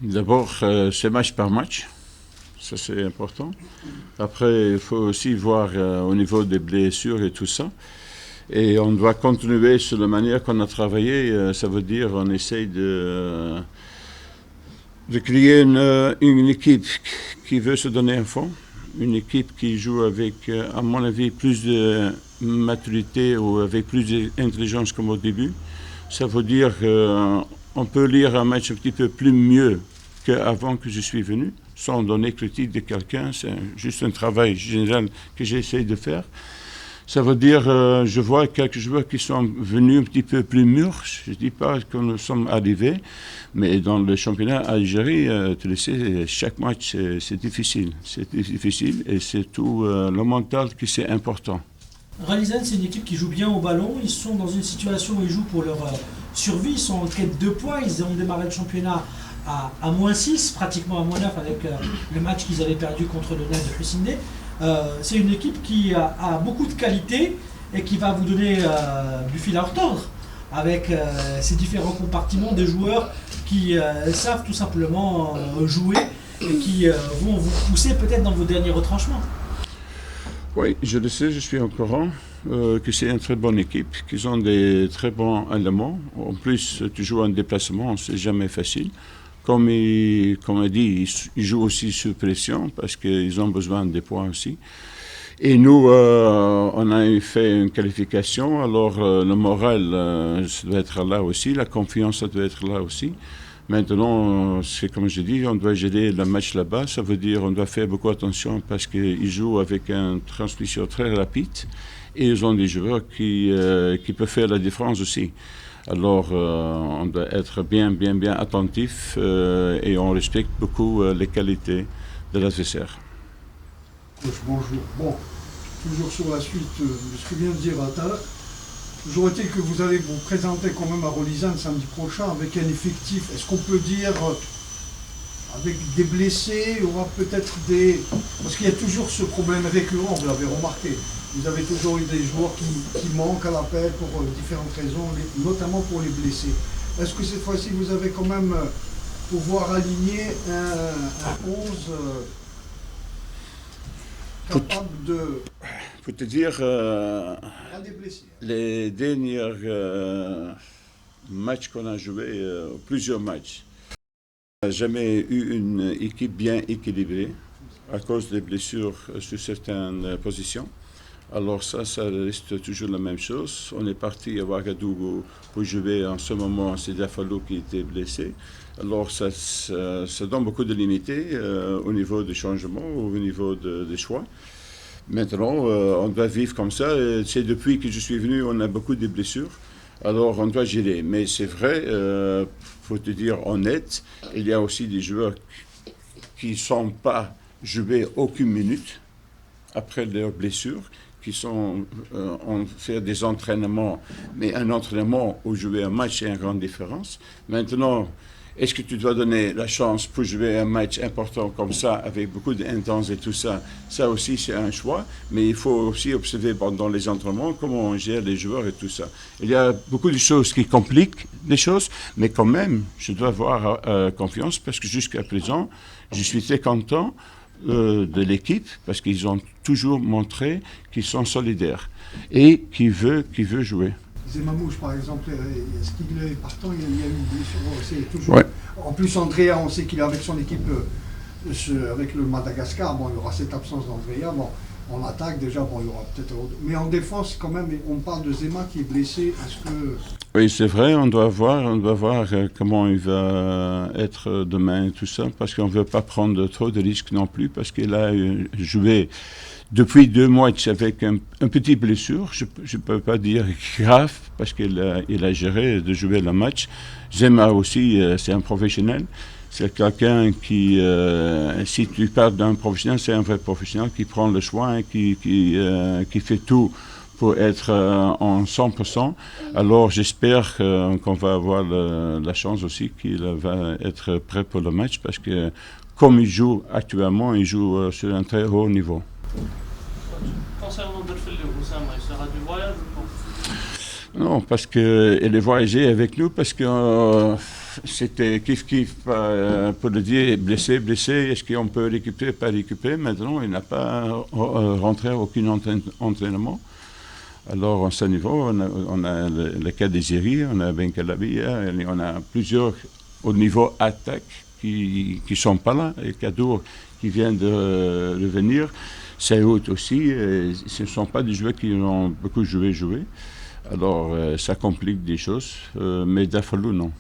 D'abord, c'est match par match, ça c'est important. Après, il faut aussi voir au niveau des blessures et tout ça. Et on doit continuer sur la manière qu'on a travaillé. Ça veut dire on essaye de créer une équipe qui veut se donner à fond, une équipe qui joue avec, à mon avis, plus de maturité ou avec plus d'intelligence comme au début. Ça veut dire qu'on peut lire un match un petit peu plus mieux qu'avant que je suis venu, sans donner critique de quelqu'un. C'est juste un travail général que j'essaie de faire. Ça veut dire, je vois quelques joueurs qui sont venus un petit peu plus mûrs. Je ne dis pas que nous sommes arrivés, mais dans le championnat Algérie, tu le sais, chaque match, c'est difficile. C'est difficile et c'est tout le mental qui c'est important. Raleigh-Zen, c'est une équipe qui joue bien au ballon. Ils sont dans une situation où ils jouent pour leur survie. Ils sont en quête de points. Ils ont démarré le championnat à -6, pratiquement à -9 avec le match qu'ils avaient perdu contre le NAD de Hussein. C'est une équipe qui a beaucoup de qualité et qui va vous donner du fil à retordre avec ces différents compartiments de joueurs qui savent tout simplement jouer et qui vont vous pousser peut-être dans vos derniers retranchements. Oui, je le sais, je suis au courant que c'est une très bonne équipe, qu'ils ont des très bons éléments. En plus, tu joues en déplacement, c'est jamais facile. Comme on dit, ils jouent aussi sous pression parce qu'ils ont besoin des points aussi. Et nous, on a fait une qualification, alors le moral, ça doit être là aussi, la confiance, ça doit être là aussi. Maintenant, c'est comme je dis, on doit gérer le match là-bas. Ça veut dire qu'on doit faire beaucoup attention parce qu'ils jouent avec une transmission très rapide et ils ont des joueurs qui peuvent faire la différence aussi. Alors, on doit être bien attentif et on respecte beaucoup les qualités de l'adversaire. Coach, bonjour. Bon, toujours sur la suite de ce que vient de dire Attal. Toujours est-il que vous allez vous présenter quand même à Raleigh-Zen samedi prochain avec un effectif, est-ce qu'on peut dire, avec des blessés, il y aura peut-être des... Parce qu'il y a toujours ce problème récurrent, vous l'avez remarqué. Vous avez toujours eu des joueurs qui manquent à l'appel pour différentes raisons, notamment pour les blessés. Est-ce que cette fois-ci, vous avez quand même pouvoir aligner un 11 capable de... Pour te dire, des blessés, les derniers matchs qu'on a joués, plusieurs matchs, on n'a jamais eu une équipe bien équilibrée à cause des blessures sur certaines positions. Alors ça reste toujours la même chose. On est parti à Ouagadougou pour jouer en ce moment, c'est Dafalou qui était blessé. Alors ça donne beaucoup de limites au niveau des changements, au niveau des choix. Maintenant, on doit vivre comme ça. C'est depuis que je suis venu, on a beaucoup de blessures. Alors on doit gérer. Mais c'est vrai, pour te dire honnête, il y a aussi des joueurs qui ne sont pas joués aucune minute après leurs blessures, qui ont fait des entraînements, mais un entraînement ou jouer un match, c'est une grande différence. Maintenant, est-ce que tu dois donner la chance pour jouer un match important comme ça, avec beaucoup d'intense et tout ça? Ça aussi, c'est un choix, mais il faut aussi observer pendant les entraînements comment on gère les joueurs et tout ça. Il y a beaucoup de choses qui compliquent les choses, mais quand même, je dois avoir confiance parce que jusqu'à présent, je suis très content de l'équipe parce qu'ils ont toujours montré qu'ils sont solidaires et qu'ils veulent jouer. Zemamouche, par exemple, est-ce qu'il est partant? Il y a eu une blessure, c'est toujours... Ouais. En plus, Andrea, on sait qu'il est avec son équipe, avec le Madagascar. Bon, il y aura cette absence d'Andrea. Bon, en attaque, déjà, bon, il y aura peut-être... Mais en défense, quand même, on parle de Zema qui est blessé. Est-ce que... Oui, c'est vrai, on doit voir comment il va être demain et tout ça, parce qu'on ne veut pas prendre trop de risques non plus, parce qu'il a joué depuis 2 mois avec un petit blessure, je ne peux pas dire grave, parce qu'il a géré de jouer le match. Zema aussi, c'est un professionnel. C'est quelqu'un qui, si tu parles d'un professionnel, c'est un vrai professionnel qui prend le choix et qui fait tout pour être en 100%. Alors j'espère qu'on va avoir la chance aussi qu'il va être prêt pour le match, parce que comme il joue actuellement, il joue sur un très haut niveau. Concernant Delphine Oussama, il sera du voyage ou pas? Non, parce qu'elle est voyagée avec nous, parce que c'était kiff-kiff pour le dire, blessé, blessé, est-ce qu'on peut récupérer, pas récupérer. Maintenant, il n'a pas rentré aucun entraînement. Alors, à ce niveau, on a le cas des Ziri, on a Benkalabi, on a plusieurs au niveau attaque qui ne sont pas là, et Kadour qui vient de revenir, Saoud aussi, ce ne sont pas des joueurs qui ont beaucoup joué. Alors, ça complique des choses, mais Dafalou, non.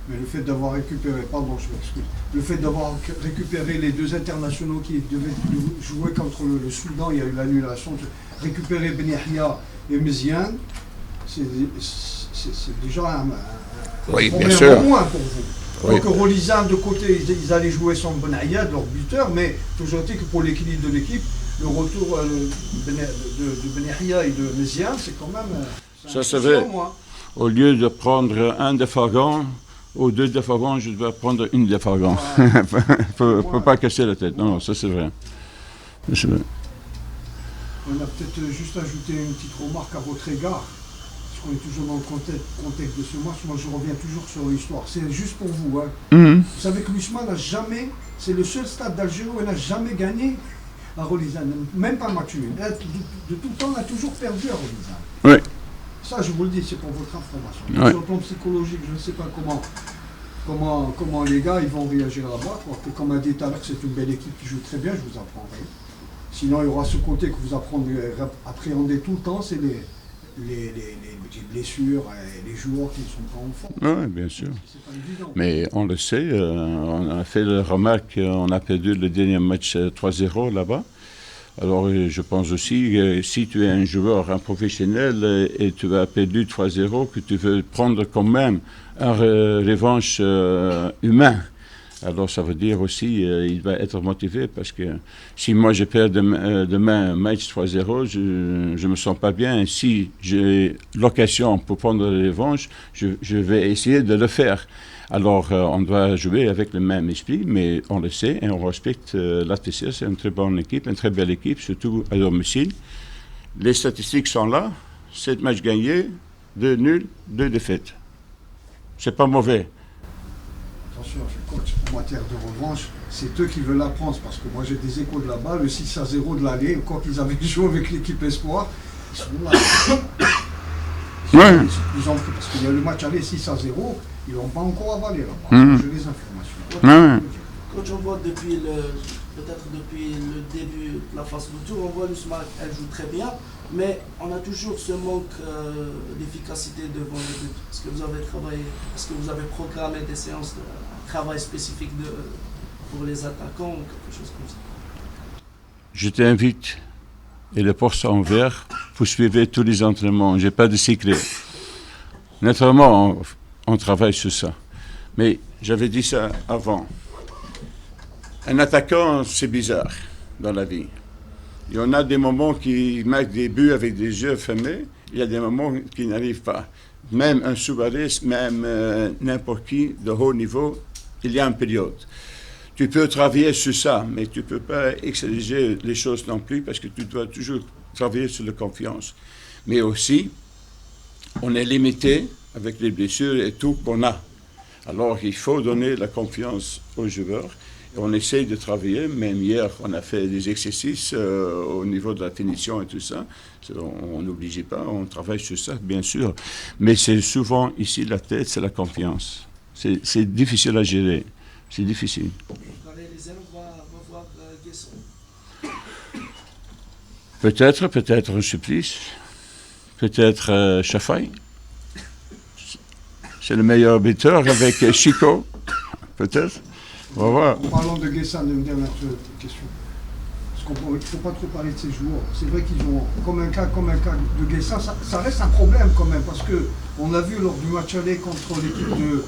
Mais le fait d'avoir récupéré, pardon, je m'excuse, le fait d'avoir récupéré les deux internationaux qui devaient jouer contre le Soudan, il y a eu l'annulation, récupérer Ben Yahya et Méziane, c'est déjà un Oui, problème bien sûr. au moins pour vous. Oui. Donc Rolizan, de côté, ils allaient jouer sans Ben Yahya, leur buteur, mais toujours est-il que pour l'équilibre de l'équipe, le retour de Ben Yahya et de Méziane, c'est quand même... Ça, c'est vrai. Au lieu de prendre un défagant ou deux défagants, je dois prendre une défagant. Il ne faut pas casser la tête. Non, ça c'est vrai. C'est vrai. On a peut-être juste ajouté une petite remarque à votre égard, parce qu'on est toujours dans le contexte de ce match. Moi, je reviens toujours sur l'histoire. C'est juste pour vous. Hein. Vous savez que l'USMA n'a jamais, c'est le seul stade d'Algérie où elle n'a jamais gagné à Rolizan, même pas un match nul. De tout le temps, on a toujours perdu à Rolizan. Oui. Ça, je vous le dis, c'est pour votre information. Ouais. Sur le plan psychologique, je ne sais pas comment les gars ils vont réagir là-bas. Comme a dit tout à l'heure, c'est une belle équipe qui joue très bien, je vous apprendrai. Sinon, il y aura ce côté que vous appréhendez tout le temps, c'est les blessures et les joueurs qui ne sont pas en forme. Oui, bien sûr. C'est pas évident. Mais on le sait, on a fait la remarque qu'on a perdu le dernier match 3-0 là-bas. Alors je pense aussi que si tu es un joueur, un professionnel et tu as perdu 3-0, que tu veux prendre quand même une revanche humaine. Alors ça veut dire aussi il va être motivé parce que si moi je perds demain un match 3-0, je ne me sens pas bien. Si j'ai l'occasion pour prendre la revanche, je vais essayer de le faire. Alors on doit jouer avec le même esprit, mais on le sait et on respecte l'ATC, c'est une très bonne équipe, une très belle équipe, surtout à domicile. Les statistiques sont là, 7 matchs gagnés, 2 nuls, 2 défaites. C'est pas mauvais. Attention, je coach en matière de revanche, c'est eux qui veulent la prendre, parce que moi j'ai des échos de là-bas, le 6-0 de l'aller, quand ils avaient joué avec l'équipe Espoir, ils sont là. Ouais. Ils ont pris, parce qu'il y a le match aller 6-0, ils l'ont pas encore avalé là-bas. J'ai les informations. Ouais. Quand on voit peut-être depuis le début de la phase de tour, on voit l'USMA, elle joue très bien, mais on a toujours ce manque d'efficacité devant le but. Est-ce que vous avez travaillé, est-ce que vous avez programmé des séances de travail spécifique pour les attaquants ou quelque chose comme ça? Je t'invite, et les portes sont ouvertes, vous suivez tous les entraînements, je n'ai pas de secret. Naturellement, on travaille sur ça. Mais j'avais dit ça avant. Un attaquant, c'est bizarre dans la vie. Il y en a des moments qui marquent des buts avec des yeux fermés, il y a des moments qui n'arrivent pas. Même un Souarez, même n'importe qui de haut niveau, il y a une période. Tu peux travailler sur ça, mais tu ne peux pas exiger les choses non plus parce que tu dois toujours travailler sur la confiance. Mais aussi, on est limité avec les blessures et tout qu'on a. Alors, il faut donner la confiance aux joueurs. Et on essaye de travailler, même hier, on a fait des exercices au niveau de la finition et tout ça. On n'oblige pas, on travaille sur ça, bien sûr. Mais c'est souvent ici, la tête, c'est la confiance. C'est difficile à gérer. C'est difficile. Dans les ailes, on va voir Guesson. Peut-être un supplice. Peut-être Chafaï. C'est le meilleur buteur avec Chico. Peut-être. On va voir. En parlant de Guessan, une dernière question. Parce qu'il ne faut pas trop parler de ces joueurs. C'est vrai qu'ils ont, comme un cas de Guessan, ça reste un problème quand même, parce qu'on a vu lors du match aller contre l'équipe de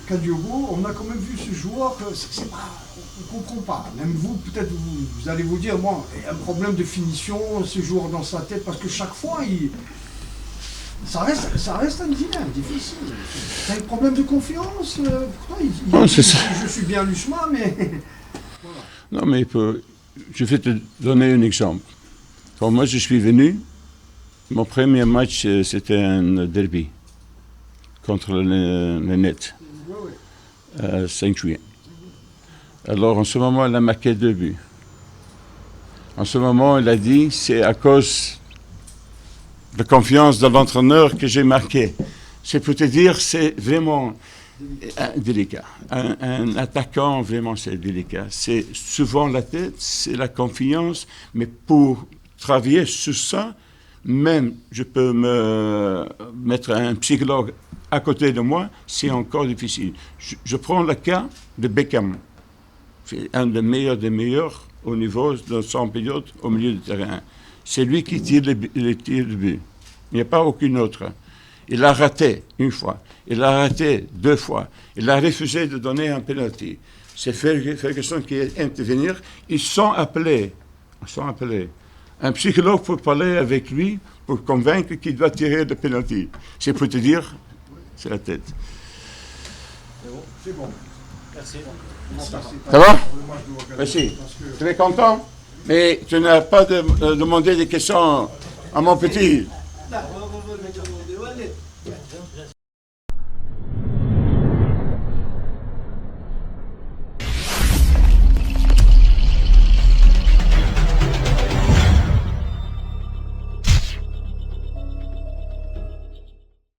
Kadiogo, on a quand même vu ce joueur, on ne comprend pas. Même vous, peut-être, vous allez vous dire, moi, il y a un problème de finition, ce joueur dans sa tête, parce que chaque fois, ça reste un dilemme difficile. C'est un problème de confiance. Pourtant, je suis bien l'USMA, mais... Voilà. Non, mais je vais te donner un exemple. Quand moi je suis venu, Mon premier match, c'était un derby contre le Net, 5 juillet. Alors, en ce moment, il a marqué 2 buts. En ce moment, il a dit, c'est à cause de la confiance de l'entraîneur que j'ai marqué. C'est pour te dire, c'est vraiment délicat. Un attaquant, vraiment, c'est délicat. C'est souvent la tête, c'est la confiance, mais pour travailler sur ça, même je peux me mettre un psychologue à côté de moi, c'est encore difficile. Je prends le cas de Beckham. C'est un des meilleurs au niveau de son pilote au milieu du terrain. C'est lui qui tire les tirs de but. Il n'y a pas aucun autre. Il a raté une fois. Il a raté 2 fois. Il a refusé de donner un penalty. C'est Ferguson qui est intervenir. Ils sont appelés. Un psychologue pour parler avec lui, pour convaincre qu'il doit tirer le penalty. C'est pour te dire, c'est la tête. C'est bon. Merci. Ça va? Merci. Tu es content? Mais tu n'as pas demandé des questions à mon petit.